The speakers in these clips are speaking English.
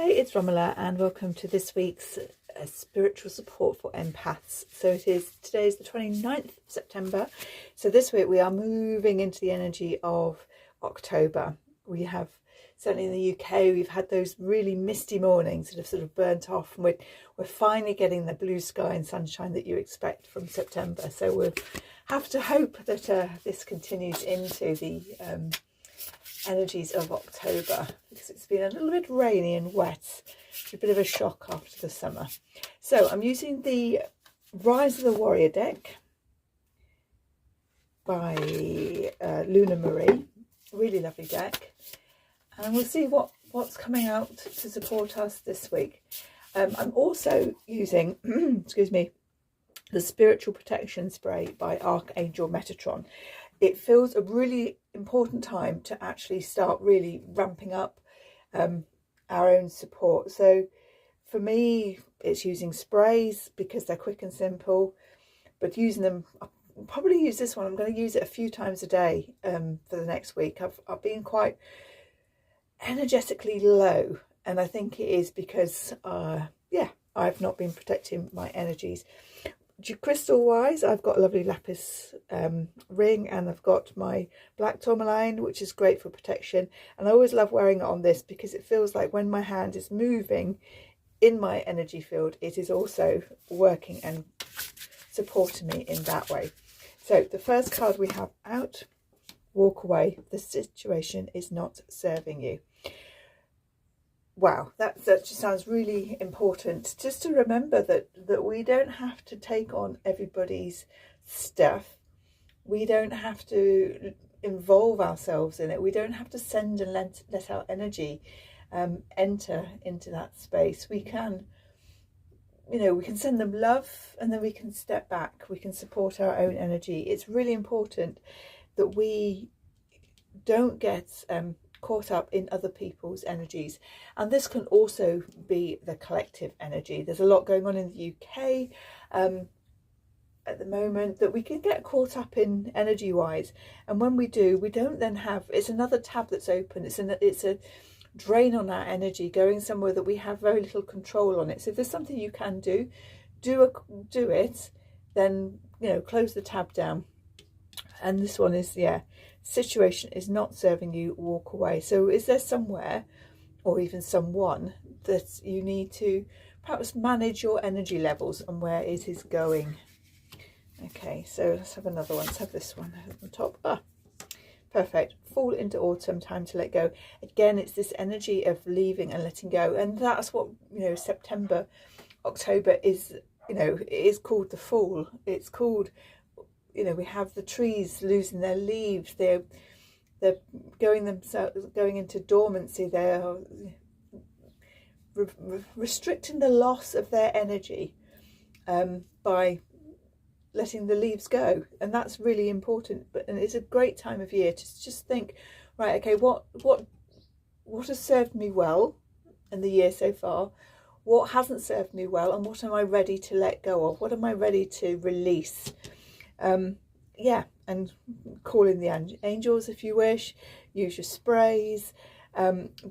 Hi, it's Romola and welcome to this week's spiritual support for empaths. So today's the 29th of September. So this week we are moving into the energy of October. We have, certainly in the UK, we've had those really misty mornings that have sort of burnt off, and we're finally getting the blue sky and sunshine that you expect from September. So we'll have to hope that this continues into the energies of October, because it's been a little bit rainy and wet. It's a bit of a shock after the summer. So I'm using the Rise of the Warrior deck by Luna Marie. Really lovely deck, and we'll see what's coming out to support us this week. I'm also using excuse me, the Spiritual Protection Spray by Archangel Metatron. It feels a really important time to actually start really ramping up our own support. So for me, it's using sprays because they're quick and simple, but using them, I'll probably use this one. I'm going to use it a few times a day for the next week. I've been quite energetically low, and I think it is because I've not been protecting my energies. Crystal wise, I've got a lovely lapis ring, and I've got my black tourmaline, which is great for protection, and I always love wearing it on this because it feels like when my hand is moving in my energy field, it is also working and supporting me in that way. So the first card we have out, walk away, the situation is not serving you. Wow, that just sounds really important, just to remember that we don't have to take on everybody's stuff. We don't have to involve ourselves in it. We don't have to send and let our energy enter into that space. We can, we can send them love, and then we can step back. We can support our own energy. It's really important that we don't get caught up in other people's energies, and this can also be the collective energy. There's a lot going on in the UK at the moment that we can get caught up in energy wise, and when we do, we don't then have, it's another tab that's open. It's a drain on our energy going somewhere that we have very little control on it. So if there's something you can do it, then close the tab down. And this one is, situation is not serving you, walk away. So is there somewhere, or even someone, that you need to perhaps manage your energy levels and where it is going? Okay, so let's have another one. Let's have this one at the top. Perfect. Fall into autumn, time to let go. Again, it's this energy of leaving and letting go, and that's what September, October is. It is called the fall. It's called, we have the trees losing their leaves. They're going into dormancy. They're restricting the loss of their energy by letting the leaves go, and that's really important. And it's a great time of year to just think, right, okay, what has served me well in the year so far, what hasn't served me well, and what am I ready to let go of, what am I ready to release? And call in the angels if you wish, use your sprays,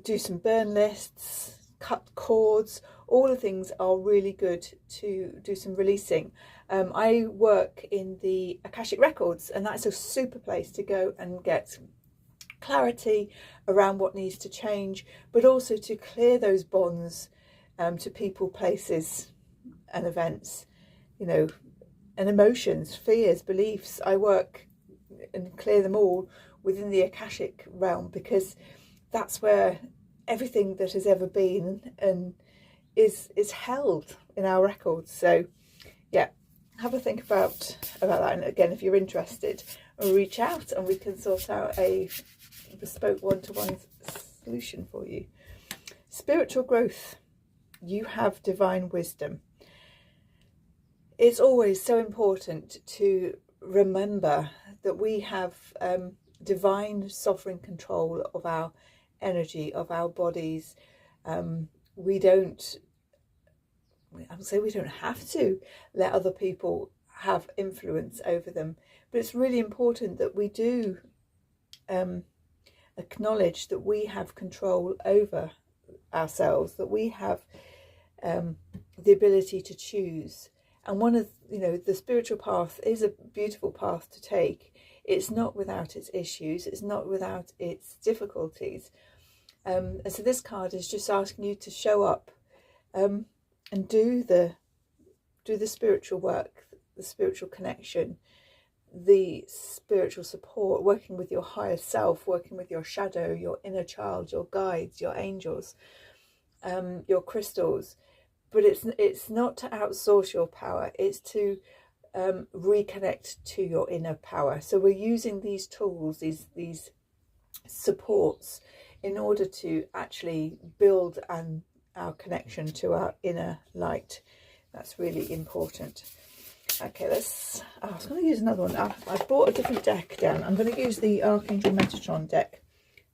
do some burn lists, cut cords. All the things are really good to do some releasing. I work in the Akashic Records, and that's a super place to go and get clarity around what needs to change, but also to clear those bonds to people, places and events, and emotions, fears, beliefs. I work and clear them all within the Akashic realm, because that's where everything that has ever been and is held in our records. So have a think about that, and again, if you're interested, reach out and we can sort out a bespoke one-to-one solution for you. Spiritual growth. You have divine wisdom. It's always so important to remember that we have divine sovereign control of our energy, of our bodies. We don't have to let other people have influence over them, but it's really important that we do acknowledge that we have control over ourselves, that we have the ability to choose. And one of, the spiritual path is a beautiful path to take. It's not without its issues, it's not without its difficulties. And so this card is just asking you to show up and do the spiritual work, the spiritual connection, the spiritual support, working with your higher self, working with your shadow, your inner child, your guides, your angels, your crystals. But it's not to outsource your power, it's to reconnect to your inner power. So we're using these tools, these supports, in order to actually build our connection to our inner light. That's really important. Okay, I was going to use another one. I bought a different deck down. I'm going to use the Archangel Metatron deck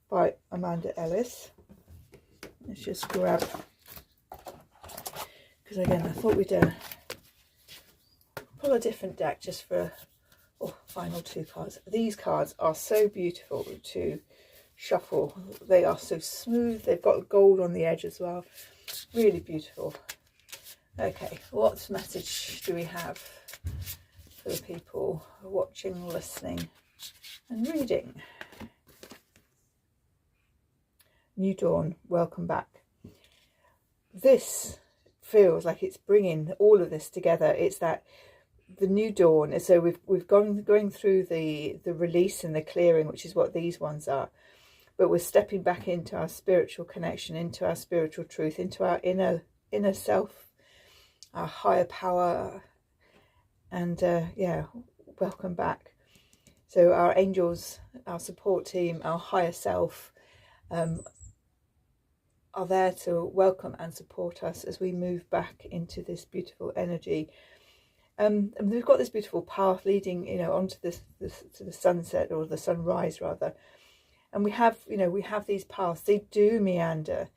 by Amanda Ellis. Let's just grab, because again, I thought we'd pull a different deck just for final two cards. These cards are so beautiful to shuffle. They are so smooth. They've got gold on the edge as well. Really beautiful. Okay, what message do we have for the people watching, listening and reading? New dawn, welcome back. This feels like it's bringing all of this together. It's that the new dawn. So we've going through the release and the clearing, which is what these ones are, but we're stepping back into our spiritual connection, into our spiritual truth, into our inner self, our higher power. And yeah, welcome back. So our angels, our support team, our higher self are there to welcome and support us as we move back into this beautiful energy. And we've got this beautiful path leading, onto to the sunset, or the sunrise rather. And we have these paths. They do meander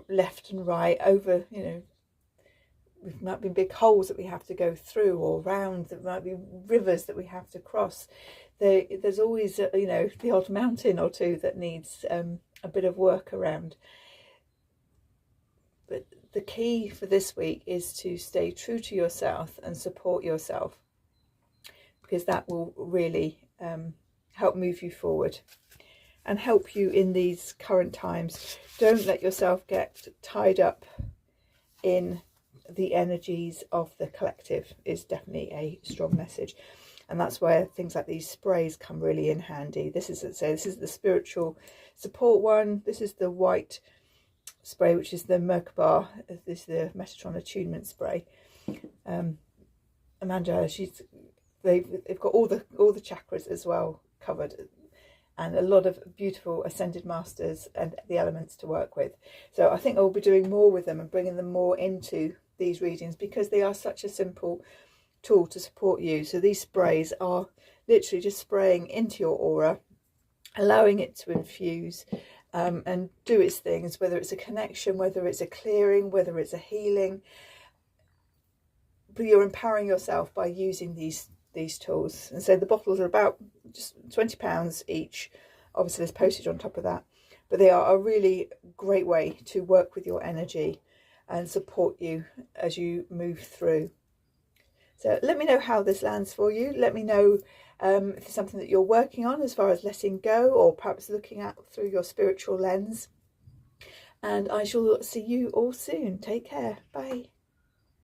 left and right over, there might be big holes that we have to go through, or round. There might be rivers that we have to cross. There's always, the odd mountain or two that needs a bit of work around. But the key for this week is to stay true to yourself and support yourself, because that will really help move you forward and help you in these current times. Don't let yourself get tied up in the energies of the collective, is definitely a strong message. And that's where things like these sprays come really in handy. This is the spiritual support one. This is the white spray, which is the Merkaba. This is the Metatron attunement spray. Amanda, they've got all the chakras as well covered, and a lot of beautiful ascended masters and the elements to work with. So I think I'll be doing more with them and bringing them more into these readings, because they are such a simple tool to support you. So these sprays are literally just spraying into your aura, allowing it to infuse and do its things, whether it's a connection, whether it's a clearing, whether it's a healing. But you're empowering yourself by using these tools. And so the bottles are about just £20 each. Obviously there's postage on top of that, but they are a really great way to work with your energy and support you as you move through. So let me know how this lands for you. Let me know if it's something that you're working on as far as letting go, or perhaps looking at through your spiritual lens. And I shall see you all soon. Take care. Bye.